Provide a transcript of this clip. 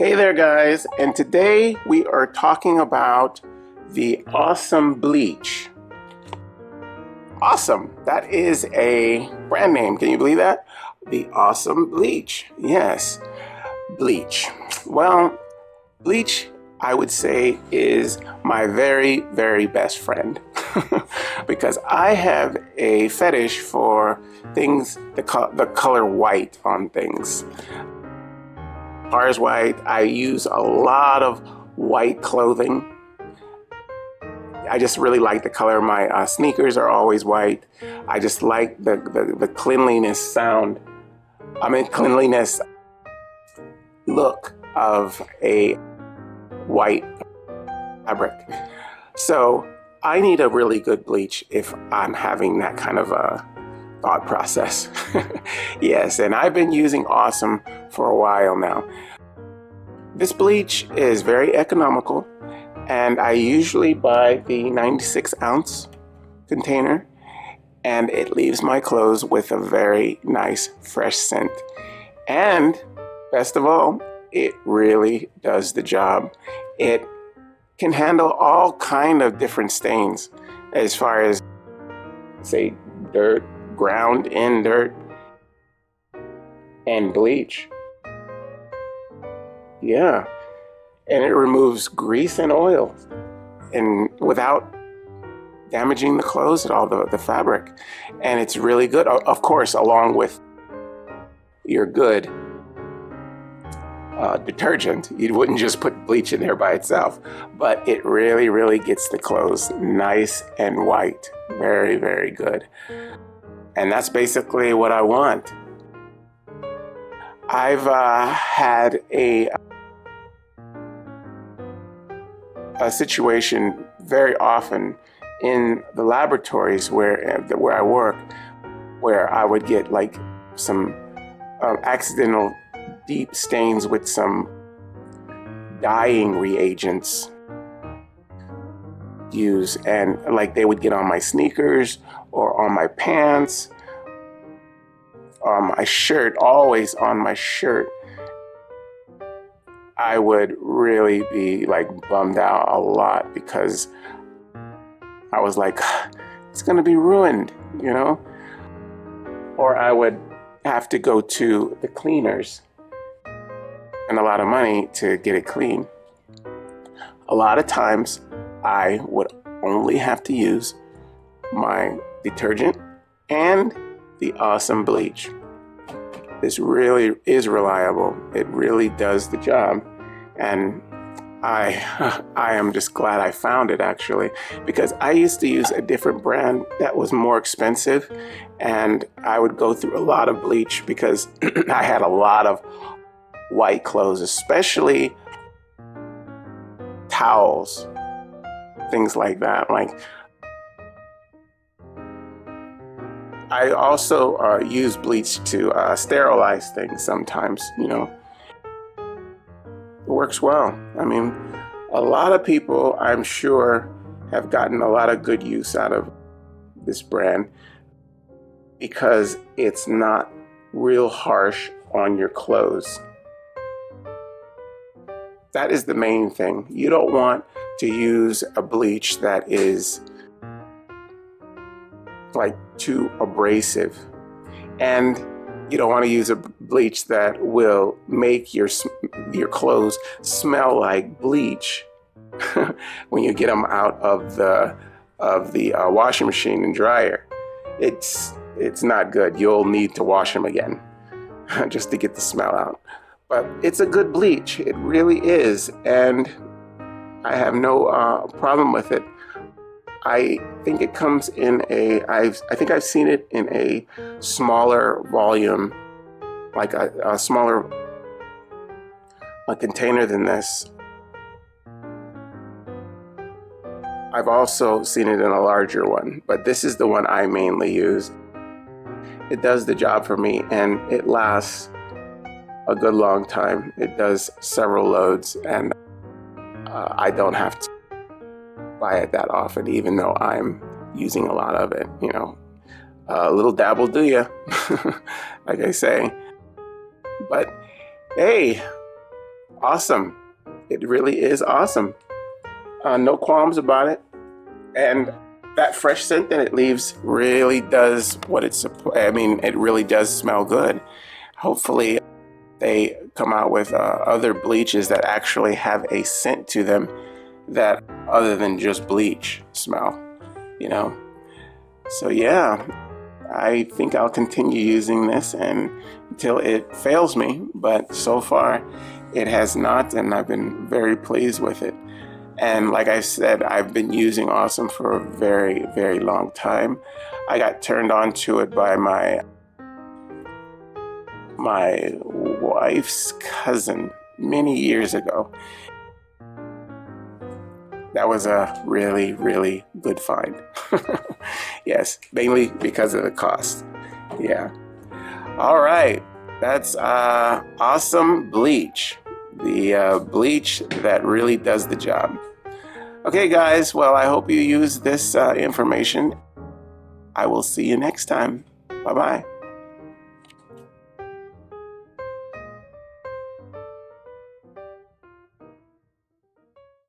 Hey there guys, and today we are talking about the awesome Bleach. Awesome, that is a brand name, can you believe that? The awesome Bleach, yes, Bleach. Well, Bleach, I would say, is my very, very best friend because I have a fetish for things, the color white on things. Ours white. I use a lot of white clothing. I just really like the color. My sneakers are always white. I just like the cleanliness cleanliness look of a white fabric. So I need a really good bleach if I'm having that kind of a thought process. Yes, and I've been using Awesome for a while now. This bleach is very economical, and I usually buy the 96 ounce container, and it leaves my clothes with a very nice fresh scent. And best of all, it really does the job. It can handle all kind of different stains as far as, say, dirt, ground in dirt, and bleach. Yeah, and it removes grease and oil, and without damaging the clothes at all, the fabric. And it's really good, of course, along with your good detergent. You wouldn't just put bleach in there by itself, but it really, really gets the clothes nice and white. Very, very good. And that's basically what I want. I've had a situation very often in the laboratories where I work, where I would get like some accidental deep stains with some dyeing reagents used, and like they would get on my sneakers or on my pants, on my shirt, always on my shirt. I would really be like bummed out a lot because I was like, it's gonna be ruined, you know? Or I would have to go to the cleaners and a lot of money to get it clean. A lot of times I would only have to use my detergent and the awesome bleach. This really is reliable. It really does the job. And I am just glad I found it, actually, because I used to use a different brand that was more expensive, and I would go through a lot of bleach because I had a lot of white clothes, especially towels, things like that. Like, I also use bleach to sterilize things sometimes, you know. It works well. I mean, a lot of people, I'm sure, have gotten a lot of good use out of this brand because it's not real harsh on your clothes. That is the main thing. You don't want to use a bleach that is like too abrasive, and you don't want to use a bleach that will make your clothes smell like bleach when you get them out of the washing machine and dryer. It's not good. You'll need to wash them again just to get the smell out. But it's a good bleach. It really is, and I have no problem with it. I think it comes in I think I've seen it in a smaller volume, like a smaller container than this. I've also seen it in a larger one, but this is the one I mainly use. It does the job for me, and it lasts a good long time. It does several loads, and I don't have to buy it that often, even though I'm using a lot of it, you know. A little dabble do ya, like I say. But hey, awesome. It really is awesome. No qualms about it. And that fresh scent that it leaves really does what it's, it really does smell good. Hopefully they come out with other bleaches that actually have a scent to them that other than just bleach smell, you know. So yeah, I think I'll continue using this until it fails me, but so far it has not, and I've been very pleased with it. And like I said, I've been using Awesome for a very, very long time. I got turned on to it by my wife's cousin many years ago. That was a really, really good find. Yes, mainly because of the cost. Yeah. All right, that's Awesome Bleach. The bleach that really does the job. Okay, guys, well, I hope you use this information. I will see you next time. Bye-bye.